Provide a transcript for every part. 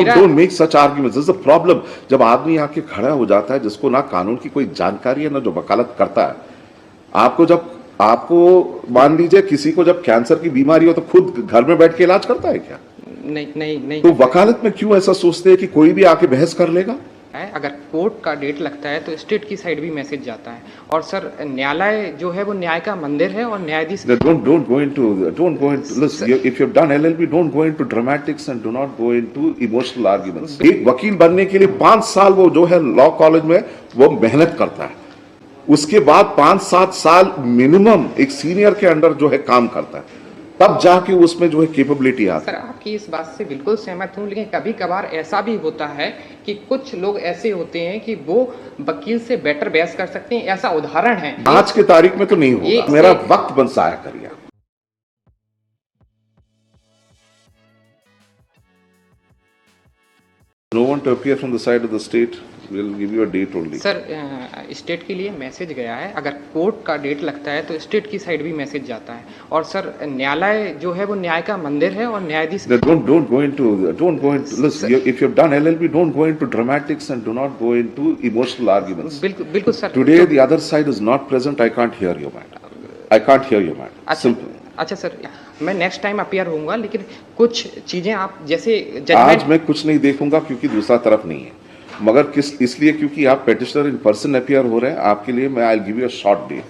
Don't make such arguments. This is the problem. जब आदमी आके खड़ा हो जाता है जिसको ना कानून की कोई जानकारी है ना जो वकालत करता है, आपको मान लीजिए किसी को जब कैंसर की बीमारी हो तो खुद घर में बैठ के इलाज करता है क्या? नहीं नहीं नहीं। तो वकालत में क्यों ऐसा सोचते हैं कि कोई भी आके बहस कर लेगा? अगर कोर्ट का डेट लगता है तो स्टेट की साइड भी मैसेज जाता है। और सर न्यायालय जो है वो न्याय का मंदिर है और न्यायाधीश don't go into listen, if you've done LLB, don't go into dramatics and do not go into emotional arguments. एक वकील बनने के लिए 5 साल वो जो है लॉ कॉलेज में वो मेहनत करता है, उसके बाद 5-7 साल मिनिमम एक सीनियर के अंडर जो है काम करता है, तब जाके उसमें जो है कैपेबिलिटी आती है। सर आपकी इस बात से बिल्कुल सहमत हूँ, लेकिन कभी कभार ऐसा भी होता है कि कुछ लोग ऐसे होते हैं कि वो वकील से बेटर बहस कर सकते हैं। ऐसा उदाहरण है आज के तारीख में तो नहीं होगा। मेरा वक्त बंसाया करिए। No one to appear from the side of the state. We'll give you a date only. Sir state के लिए मैसेज गया है, अगर कोर्ट का डेट लगता है तो स्टेट की साइड भी मैसेज जाता है। और सर न्यायालय जो है वो न्याय का मंदिर है और न्यायाधीश don't go into listen, if you've done LLB, don't go into dramatics and do not go into emotional arguments. बिल्कुल sir. Today the other side is not present. I can't hear you, man. I can't hear you, man. Simple. अच्छा sir, मैं next time appear होऊंगा, लेकिन कुछ चीजें आप जैसे आज मैं कुछ नहीं देखूंगा क्योंकि दूसरा तरफ नहीं है, मगर इसलिए क्योंकि आप पेटिशनर इन पर्सन अपीयर हो रहे हैं, आपके लिए मैं I give you a short date.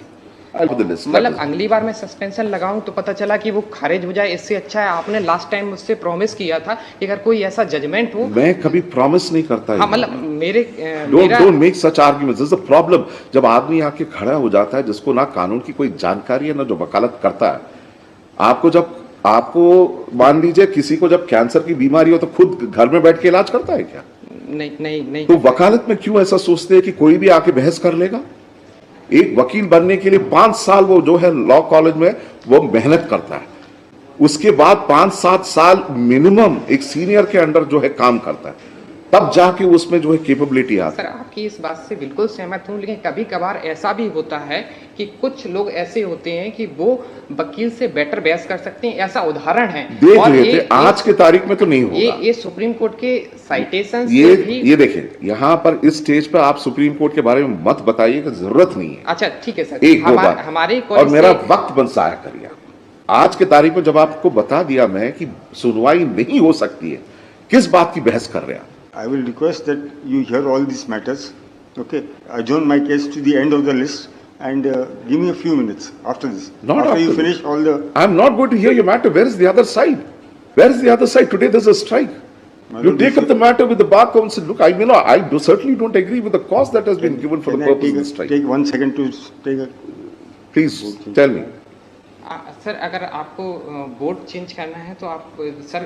मतलब अगली बार मैं सस्पेंशन लगाऊं तो पता चला कि वो खारिज हो जाए, इससे अच्छा है आपने लास्ट टाइम मुझसे प्रॉमिस किया था कि अगर कोई ऐसा जजमेंट हो। मैं कभी प्रॉमिस नहीं करता। हाँ, मतलब don't make such arguments. This is the problem. जब आदमी आके खड़ा हो जाता है जिसको ना कानून की कोई जानकारी है ना जो वकालत करता है, आपको मान लीजिए किसी को जब कैंसर की बीमारी हो तो खुद घर में बैठ के इलाज करता है क्या? नहीं नहीं नहीं। तो वकालत में क्यों ऐसा सोचते हैं कि कोई भी आके बहस कर लेगा? एक वकील बनने के लिए 5 साल वो जो है लॉ कॉलेज में वो मेहनत करता है, उसके बाद 5-7 साल मिनिमम एक सीनियर के अंडर जो है काम करता है, तब जाके उसमें जो है कैपेबिलिटी आती है। सर आपकी इस बात से बिल्कुल सहमत हूँ, लेकिन कभी कभार ऐसा भी होता है कि कुछ लोग ऐसे होते हैं कि वो वकील से बेटर बहस कर सकते हैं। ऐसा उदाहरण है देख रहे थे। आज के तारीख में तो नहीं होगा। ये सुप्रीम कोर्ट के साइटेशन ये देखिए, यहाँ पर इस स्टेज पर आप सुप्रीम कोर्ट के बारे में मत बताइए कि जरूरत नहीं है। अच्छा ठीक है सर। एक हमारे और मेरा वक्त बंसाया करिए। आज के तारीख में जब आपको बता दिया मैं कि सुनवाई नहीं हो सकती है, किस बात की बहस कर रहे हैं? I will request that you hear all these matters. Okay, adjourn my case to the end of the list and give me a few minutes after this. Not after you this. finish all the. I'm not going to hear your matter. Where is the other side? Where is the other side? Today there's a strike. You take up the matter with the bar council. Look, certainly don't agree with the cause that has been given for the purpose of the strike. Take 1 second to take a. Please tell me. Sir अगर आपको board change करना है तो आप sir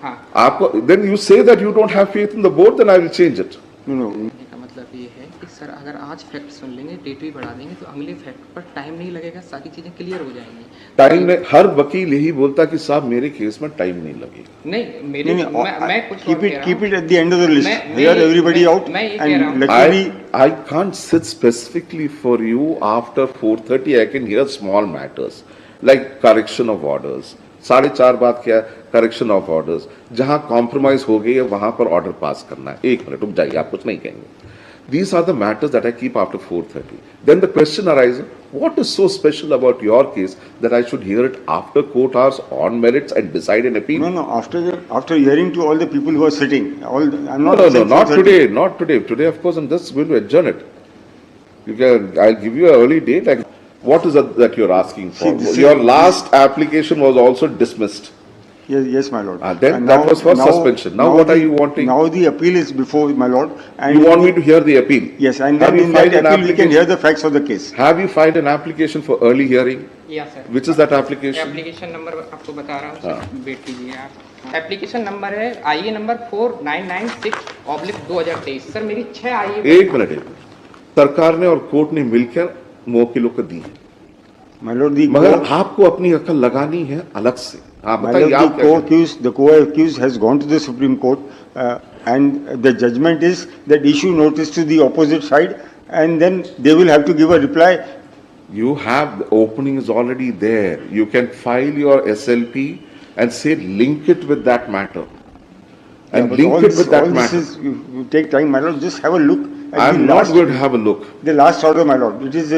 हाँ आपको then you say that you don't have faith in the board, then I will change it. No. का मतलब ये है कि सर अगर आज फैक्ट सुन लेंगे, डेट भी बढ़ा देंगे तो अगले फैक्ट पर टाइम नहीं लगेगा, सारी चीजें क्लियर हो जाएंगी। टाइम में हर वकील यही बोलता कि साहब मेरे केस में टाइम नहीं लगेगा। नहीं मेरे मैं कुछ keep it at the end of the list. Hear everybody out and let me. I can't sit specifically for you after 4:30. I can hear small matters like correction of orders. 4:30 बात क्या है? Correction of orders. जहां compromise हो गई है वहां पर order pass करना है। 1 मिनट रुक जाइए, आप कुछ नहीं कहेंगे। These are the matters that I keep after 4:30. Then the question arises, what is so special about your case that I should hear it after court hours on merits and decide an appeal? No. After hearing to all the people who are sitting, I'm not. No, not today. Not today. Today, of course, I'm just going to adjourn it. I'll give you an early date. What is it that you're asking for? Your last application was also dismissed. Yes, my lord. Then that was for suspension. Now what are you wanting? Now the appeal is before my lord. And you want me to hear the appeal? Yes, and then in that appeal we can hear the facts of the case. Have you filed an application for early hearing? Yes, sir. Which is that application? Application number आपको बता रहा हूँ sir, wait कीजिए आप। Application number है IE number 4996/2023। Sir मेरी 6 IE। एक minute. सरकार ने और कोर्ट ने मिलकर मुवक्किलों को दी है। My lord, मगर आपको अपनी अकल लगानी है अलग से। आप बताइए। The co-accused has gone to the Supreme Court and the judgment is that issue notice to the opposite side and then they will have to give a reply. You have the opening is already there. You can file your SLP and say link it with that matter. and but link all it this, with that all this matter. is, you take time, my lord, just have a look at I'm the not last, going to have a look. the last order, my lord. It is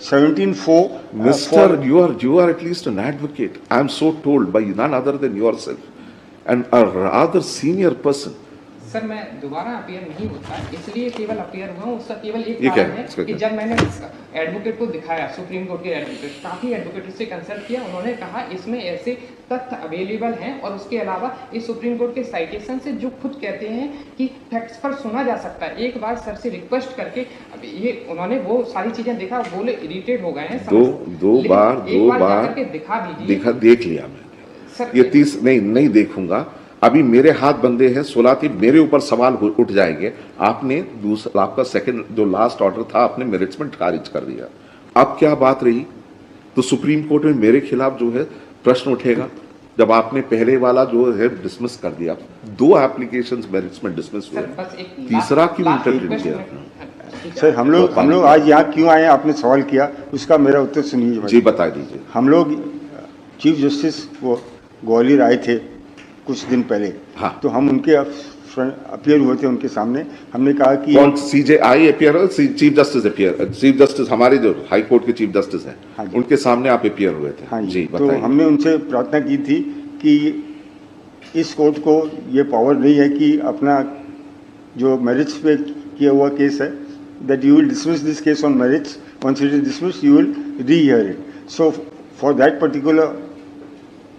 17-4. Mister, you are at least an advocate. I'm so told by none other than yourself, and a rather senior person. Sir मैं दोबारा appear नहीं होता इसलिए केवल appear हुआ हूँ, उसका केवल एक ये क्या कारण है? है इसका कि क्या? जब मैंने एडवोकेट को दिखाया, सुप्रीम कोर्ट के एडवोकेट, काफ़ी एडवोकेट से कंसल्ट किया, उन्होंने कहा इसमें ऐसे तथ्य अवेलेबल हैं और उसके अलावा इस सुप्रीम कोर्ट के साइटेशन से जो खुद कहते हैं कि फैक्ट्स पर सुना जा सकता है। एक बार सर से रिक्वेस्ट करके अब ये उन्होंने वो सारी चीज़ें देखा, बोले इरिटेट हो गए हैं। दो बार जाकर के दिखा दीजिए। देख लिया मैंने। सर ये 30 नहीं देखूंगा। अभी मेरे हाथ बंधे हैं, 16 थी, मेरे ऊपर सवाल उठ जाएंगे। आपने दूसरा, आपका सेकंड जो लास्ट ऑर्डर था, आपने मेरिट्स में खारिज कर दिया। अब क्या बात रही? तो सुप्रीम कोर्ट में मेरे खिलाफ जो है प्रश्न उठेगा, जब आपने पहले वाला जो है डिसमिस कर दिया। 2 एप्लीकेशंस मेरिट्स में डिसमिस हुए, तीसरा क्यों इंटरव्यू किया? सर हम लोग आज यहाँ क्यों आए हैं, आपने सवाल किया, उसका मेरा उत्तर सुनिए जी बता दीजिए। हम लोग चीफ जस्टिस वो ग्वालियर आए थे कुछ दिन पहले। हाँ। तो हम उनके अपीयर हुए थे उनके सामने। हमने कहा कि कौन CJI appear, chief justice appear, chief justice हमारे जो हाई कोर्ट के चीफ जस्टिस हैं, हाँ जी। उनके सामने आप अपीयर हुए थे। हाँ जी तो बताइए। हमने उनसे प्रार्थना की थी कि इस कोर्ट को ये पावर नहीं है कि अपना जो मेरिट्स पे किया हुआ केस है, that you will dismiss this case on merits, once it is dismissed you will rehear it. So for that particular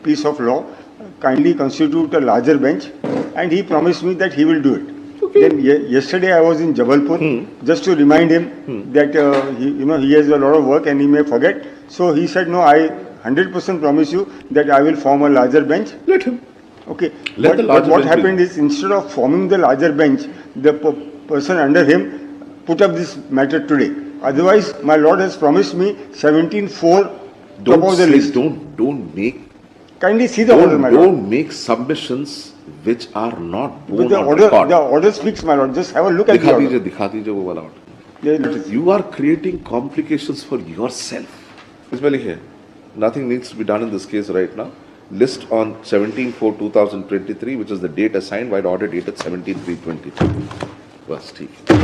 piece of law, kindly constitute a larger bench, and he promised me that he will do it. Okay. Then yesterday I was in Jabalpur just to remind him that he has a lot of work and he may forget. So he said, no, I 100% promise you that I will form a larger bench. Let him. Okay. Let the larger but what bench happened is, instead of forming the larger bench, the person under him put up this matter today. Otherwise, my lord has promised me 17-4 top of the list. Don't make. Kindly see the order, my lord. Don't make submissions which are not But born the on order, record. the order speaks, my lord. Just have a look at the order. दिखा दीजिए वो वाला order. Yeah, let us see. You are creating complications for yourself. इसमें लिखे, nothing needs to be done in this case right now. List on 17/4/2023, which is the date assigned by the order dated 17/3/22. बस ठीक है।